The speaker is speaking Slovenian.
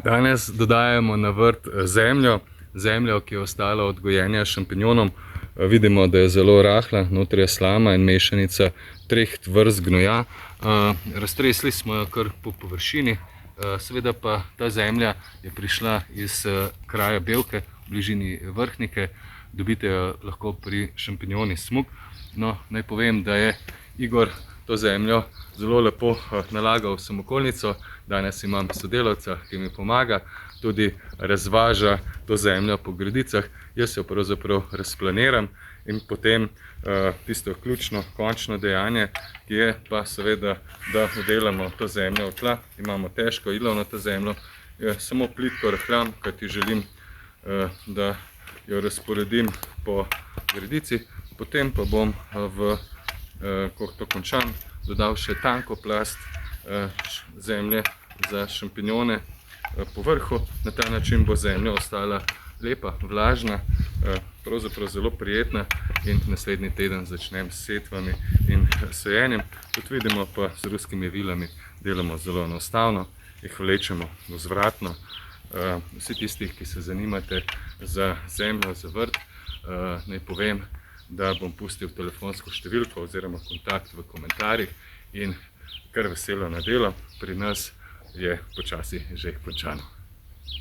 Danes dodajamo na vrt zemljo, ki je ostala od gojenja šampinjonom. Vidimo, da je zelo rahla, notri je slama in mešanica 3 vrst gnoja. Raztresli smo jo kar po površini, seveda pa ta zemlja je prišla iz kraja Belke, v bližini Vrhnike. Dobite jo lahko pri šampinjoni Smuk. No, naj povem, da je Igor to zemljo zelo lepo nalagal v samokolnico. Danes imam sodelavca, ki mi pomaga, tudi razvaža to zemljo po gredicah. Jaz jo pravzaprav razplaniram in potem tisto ključno, končno dejanje, ki je pa seveda, da vdelamo to zemljo v tla. Imamo težko ilovno to zemljo, samo plitko rahljam, kajti želim, da jo razporedim po gredici. Potem pa bom, ko to končam, dodal še tanko plast zemlje za šampinjone po vrhu. Na ta način bo zemlja ostala lepa, vlažna, pravzaprav zelo prijetna in naslednji teden začnem s setvami in sajenjem. Kot vidimo pa z ruskimi vilami delamo zelo enostavno, jih vlečemo vzvratno. Vsi tisti, ki se zanimate za zemljo, za vrt, naj povem, da bom pustil telefonsko številko oziroma kontakt v komentarjih in kar veselo na delo. Pri nas je počasi že končano.